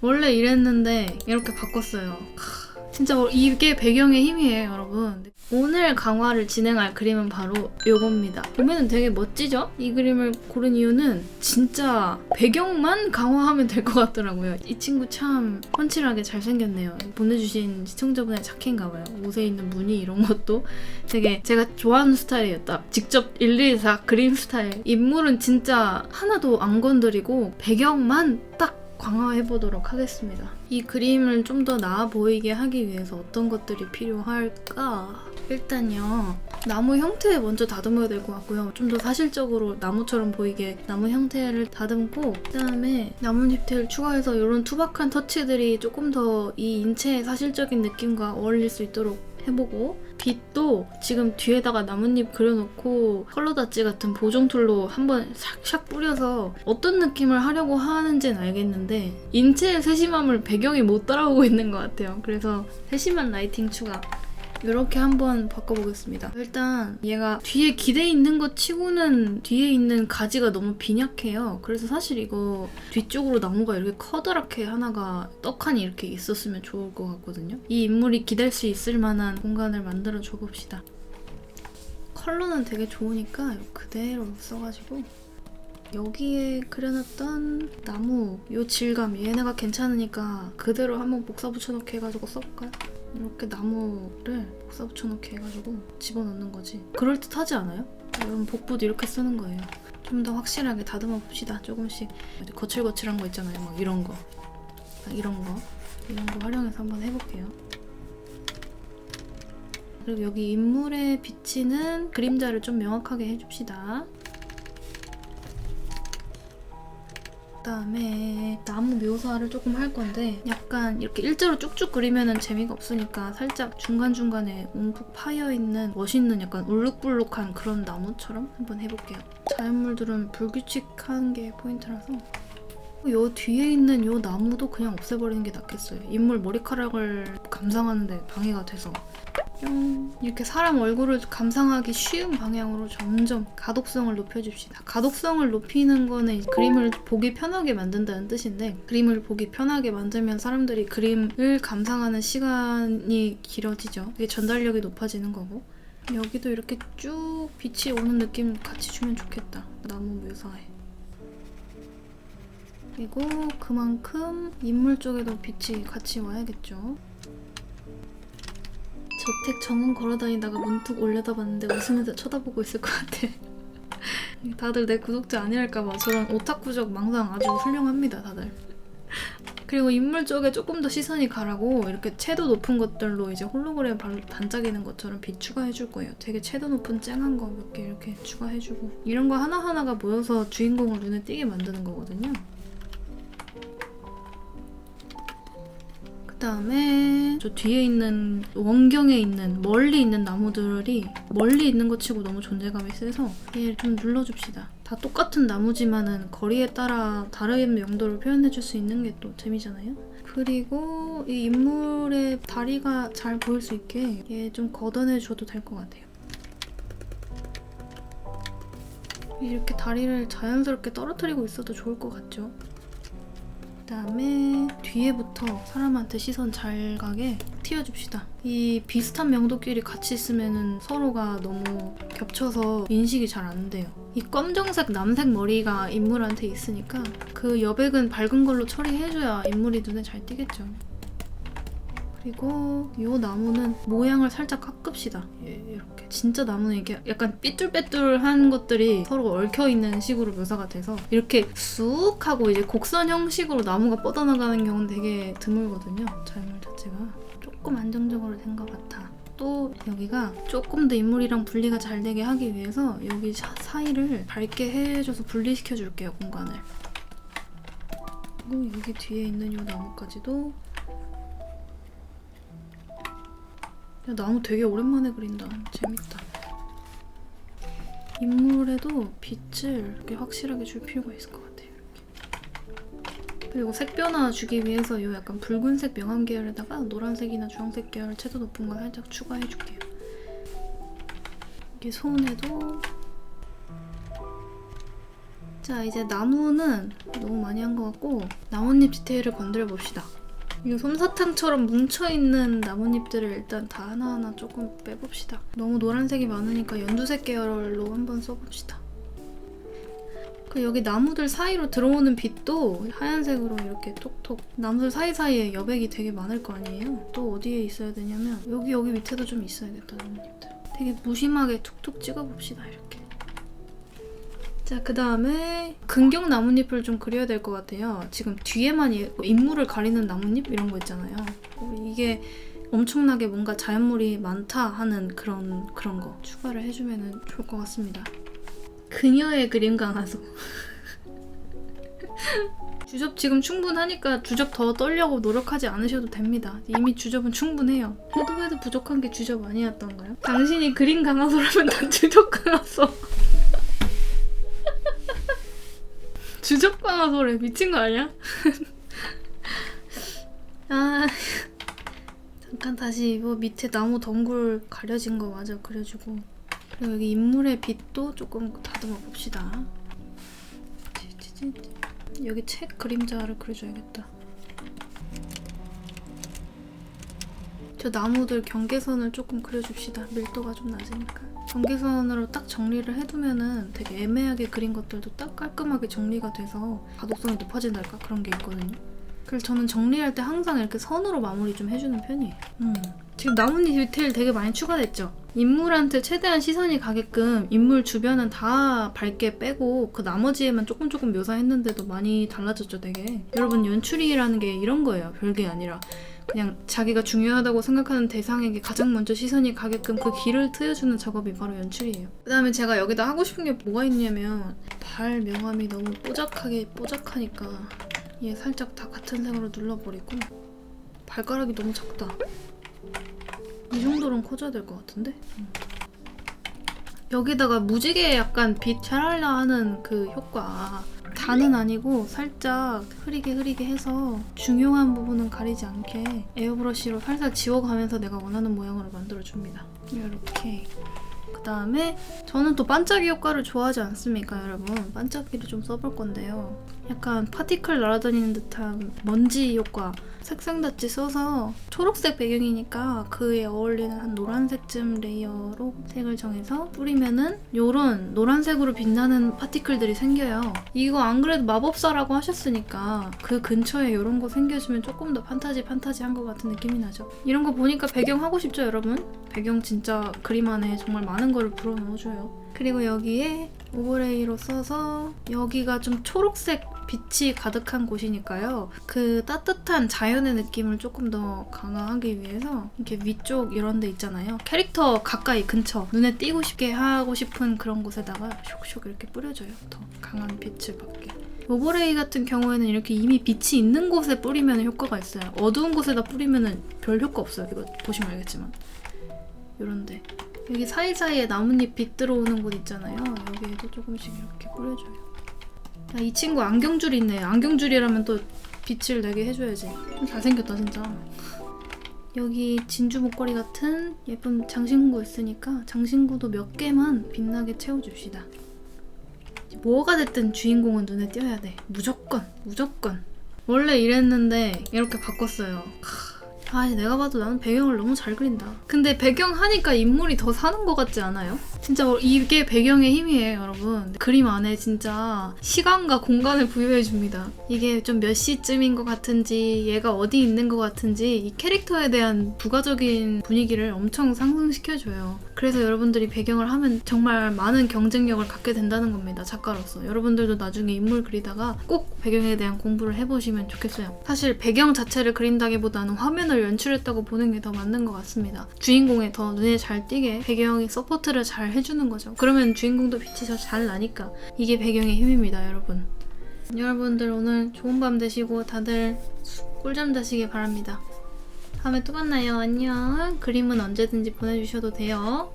원래 이랬는데 이렇게 바꿨어요. 진짜 이게 배경의 힘이에요, 여러분. 오늘 강화를 진행할 그림은 바로 요겁니다. 보면은 되게 멋지죠? 이 그림을 고른 이유는 진짜 배경만 강화하면 될 것 같더라고요. 이 친구 참 펀치하게 잘생겼네요. 보내주신 시청자분의 착해인가 봐요. 옷에 있는 무늬 이런 것도 되게 제가 좋아하는 스타일이에요. 딱 직접 일일이 다 그림 스타일. 인물은 진짜 하나도 안 건드리고 배경만 딱 강화해보도록 하겠습니다. 이 그림을 좀 더 나아 보이게 하기 위해서 어떤 것들이 필요할까? 일단요, 나무 형태 먼저 다듬어야 될 것 같고요. 좀 더 사실적으로 나무처럼 보이게 나무 형태를 다듬고, 그다음에 나뭇잎을 추가해서 이런 투박한 터치들이 조금 더 이 인체의 사실적인 느낌과 어울릴 수 있도록 해보고, 빛도 지금 뒤에다가 나뭇잎 그려놓고 컬러 다지 같은 보정 툴로 한번 샥샥 뿌려서 어떤 느낌을 하려고 하는지는 알겠는데 인체의 세심함을 배경이 못 따라오고 있는 것 같아요. 그래서 세심한 라이팅 추가 이렇게 한번 바꿔보겠습니다. 일단 얘가 뒤에 기대 있는 것 치고는 뒤에 있는 가지가 너무 빈약해요. 그래서 사실 이거 뒤쪽으로 나무가 이렇게 커다랗게 하나가 떡하니 이렇게 있었으면 좋을 것 같거든요. 이 인물이 기댈 수 있을 만한 공간을 만들어 줘봅시다. 컬러는 되게 좋으니까 그대로 써가지고 여기에 그려놨던 나무 요 질감 얘네가 괜찮으니까 그대로 한번 복사 붙여넣기 해가지고 써볼까요? 이렇게 나무를 복사 붙여넣기 해가지고 집어넣는 거지. 그럴듯하지 않아요? 여러분 복부도 이렇게 쓰는 거예요. 좀 더 확실하게 다듬어 봅시다. 조금씩 거칠거칠한 거 있잖아요. 막 이런 거 활용해서 한번 해볼게요. 그리고 여기 인물에 비치는 그림자를 좀 명확하게 해줍시다. 그다음에 나무 묘사를 조금 할 건데 약간 이렇게 일자로 쭉쭉 그리면은 재미가 없으니까 살짝 중간중간에 움푹 파여있는 멋있는 약간 울룩불룩한 그런 나무처럼 한번 해볼게요. 자연물들은 불규칙한 게 포인트라서 요 뒤에 있는 요 나무도 그냥 없애버리는 게 낫겠어요. 인물 머리카락을 감상하는데 방해가 돼서 이렇게 사람 얼굴을 감상하기 쉬운 방향으로 점점 가독성을 높여줍시다. 가독성을 높이는 거는 그림을 보기 편하게 만든다는 뜻인데 그림을 보기 편하게 만들면 사람들이 그림을 감상하는 시간이 길어지죠. 이게 전달력이 높아지는 거고 여기도 이렇게 쭉 빛이 오는 느낌 같이 주면 좋겠다. 나무 묘사에. 그리고 그만큼 인물 쪽에도 빛이 같이 와야겠죠. 저택 정원 걸어다니다가 문득 올려다봤는데 웃으면서 쳐다보고 있을 것 같아. 다들 내 구독자 아니랄까봐 저런 오타쿠적 망상 아주 훌륭합니다, 다들. 그리고 인물 쪽에 조금 더 시선이 가라고 이렇게 채도 높은 것들로 이제 홀로그램 반짝이는 것처럼 빛 추가해줄 거예요. 되게 채도 높은 쨍한 거 몇 개 이렇게 추가해주고 이런 거 하나하나가 모여서 주인공을 눈에 띄게 만드는 거거든요. 그다음에 저 뒤에 있는 원경에 있는 멀리 있는 나무들이 멀리 있는 것 치고 너무 존재감이 세서 얘를 좀 눌러줍시다. 다 똑같은 나무지만은 거리에 따라 다른 명도를 표현해줄 수 있는 게 또 재미잖아요. 그리고 이 인물의 다리가 잘 보일 수 있게 얘 좀 걷어내줘도 될 것 같아요. 이렇게 다리를 자연스럽게 떨어뜨리고 있어도 좋을 것 같죠? 그다음에 뒤에부터 사람한테 시선 잘 가게 튀어줍시다. 이 비슷한 명도끼리 같이 있으면 서로가 너무 겹쳐서 인식이 잘 안 돼요. 이 검정색 남색 머리가 인물한테 있으니까 그 여백은 밝은 걸로 처리해줘야 인물이 눈에 잘 띄겠죠. 그리고 이 나무는 모양을 살짝 깎읍시다. 이렇게 진짜 나무는 이렇게 약간 삐뚤빼뚤한 것들이 서로 얽혀있는 식으로 묘사가 돼서 이렇게 쑥 하고 이제 곡선 형식으로 나무가 뻗어나가는 경우는 되게 드물거든요. 자연물 자체가 조금 안정적으로 된 것 같아. 또 여기가 조금 더 인물이랑 분리가 잘 되게 하기 위해서 여기 사이를 밝게 해줘서 분리시켜 줄게요, 공간을. 그리고 여기 뒤에 있는 이 나무까지도 야, 나무 되게 오랜만에 그린다. 재밌다. 인물에도 빛을 이렇게 확실하게 줄 필요가 있을 것 같아요. 이렇게. 그리고 색 변화 주기 위해서 이 약간 붉은색 명암 계열에다가 노란색이나 주황색 계열 채도 높은 거 살짝 추가해줄게요. 이게 손에도 자, 이제 나무는 너무 많이 한 것 같고 나뭇잎 디테일을 건드려 봅시다. 이 솜사탕처럼 뭉쳐있는 나뭇잎들을 일단 다 하나하나 조금 빼봅시다. 너무 노란색이 많으니까 연두색 계열로 한번 써봅시다. 여기 나무들 사이로 들어오는 빛도 하얀색으로 이렇게 톡톡, 나무들 사이사이에 여백이 되게 많을 거 아니에요? 또 어디에 있어야 되냐면 여기 밑에도 좀 있어야겠다. 나뭇잎들 되게 무심하게 툭툭 찍어봅시다. 이렇게. 자, 그 다음에 근경 나뭇잎을 좀 그려야 될 것 같아요. 지금 뒤에만 인물을 가리는 나뭇잎 이런 거 있잖아요. 이게 엄청나게 뭔가 자연물이 많다 하는 그런 거 추가를 해주면 좋을 것 같습니다. 그녀의 그림 강화소. 주접 지금 충분하니까 주접 더 떨려고 노력하지 않으셔도 됩니다. 이미 주접은 충분해요. 해도 부족한 게 주접 아니었던가요? 당신이 그림 강화소라면 난 주접 강화소. 주접 강화소래. 미친 거 아니야? 아, 잠깐 다시 밑에 나무 덩굴 가려진 거 마저 그려주고, 그리고 여기 인물의 빛도 조금 다듬어 봅시다. 여기 책 그림자를 그려줘야겠다. 저 나무들 경계선을 조금 그려줍시다. 밀도가 좀 낮으니까. 경계선으로 딱 정리를 해두면은 되게 애매하게 그린 것들도 딱 깔끔하게 정리가 돼서 가독성이 높아진달까? 그런 게 있거든요. 그래서 저는 정리할 때 항상 이렇게 선으로 마무리 좀 해주는 편이에요. 지금 나뭇잎 디테일 되게 많이 추가됐죠? 인물한테 최대한 시선이 가게끔 인물 주변은 다 밝게 빼고 그 나머지에만 조금 묘사했는데도 많이 달라졌죠, 되게. 여러분, 연출이라는 게 이런 거예요. 별게 아니라 그냥 자기가 중요하다고 생각하는 대상에게 가장 먼저 시선이 가게끔 그 길을 트여주는 작업이 바로 연출이에요. 그 다음에 제가 여기다 하고 싶은 게 뭐가 있냐면, 발 명암이 너무 뽀짝하니까 얘 살짝 다 같은 색으로 눌러버리고, 발가락이 너무 작다. 이 정도로는 커져야 될 것 같은데? 여기다가 무지개 약간 빛 샤랄라 하는 그 효과, 다는 아니고 살짝 흐리게 해서 중요한 부분은 가리지 않게 에어브러쉬로 살살 지워가면서 내가 원하는 모양으로 만들어줍니다. 이렇게. 그 다음에 저는 또 반짝이 효과를 좋아하지 않습니까, 여러분? 반짝이를 좀 써볼 건데요. 약간 파티클 날아다니는 듯한 먼지 효과, 색상닷지 써서 초록색 배경이니까 그에 어울리는 한 노란색쯤 레이어로 색을 정해서 뿌리면은 요런 노란색으로 빛나는 파티클들이 생겨요. 이거 안 그래도 마법사라고 하셨으니까 그 근처에 요런 거 생겨주면 조금 더 판타지한 것 같은 느낌이 나죠. 이런 거 보니까 배경 하고 싶죠, 여러분? 배경 진짜 그림 안에 정말 많은 거를 불어넣어줘요. 그리고 여기에 오버레이로 써서 여기가 좀 초록색 빛이 가득한 곳이니까요. 그 따뜻한 자연의 느낌을 조금 더 강화하기 위해서 이렇게 위쪽 이런 데 있잖아요. 캐릭터 가까이 근처 눈에 띄고 싶게 하고 싶은 그런 곳에다가 슉슉 이렇게 뿌려줘요. 더 강한 빛을 받게. 오버레이 같은 경우에는 이렇게 이미 빛이 있는 곳에 뿌리면 효과가 있어요. 어두운 곳에다 뿌리면 별 효과 없어요. 이거 보시면 알겠지만. 요런데 여기 사이사이에 나뭇잎 빛 들어오는 곳 있잖아요. 여기에도 조금씩 이렇게 뿌려줘요. 야, 이 친구 안경줄이 있네. 안경줄이라면 또 빛을 내게 해줘야지. 잘생겼다 진짜. 여기 진주 목걸이 같은 예쁜 장신구 있으니까 장신구도 몇 개만 빛나게 채워줍시다. 뭐가 됐든 주인공은 눈에 띄어야 돼. 무조건. 원래 이랬는데 이렇게 바꿨어요. 아, 내가 봐도 나는 배경을 너무 잘 그린다. 근데 배경 하니까 인물이 더 사는 것 같지 않아요? 진짜 이게 배경의 힘이에요, 여러분. 그림 안에 진짜 시간과 공간을 부여해줍니다. 이게 좀 몇 시쯤인 것 같은지, 얘가 어디 있는 것 같은지 이 캐릭터에 대한 부가적인 분위기를 엄청 상승시켜줘요. 그래서 여러분들이 배경을 하면 정말 많은 경쟁력을 갖게 된다는 겁니다, 작가로서. 여러분들도 나중에 인물 그리다가 꼭 배경에 대한 공부를 해보시면 좋겠어요. 사실 배경 자체를 그린다기보다는 화면을 연출했다고 보는 게 더 맞는 것 같습니다. 주인공에 더 눈에 잘 띄게 배경이 서포트를 잘 해주는 거죠. 그러면 주인공도 빛이 더 잘 나니까. 이게 배경의 힘입니다, 여러분. 여러분들 오늘 좋은 밤 되시고 다들 꿀잠 자시길 바랍니다. 다음에 또 만나요. 안녕. 그림은 언제든지 보내주셔도 돼요.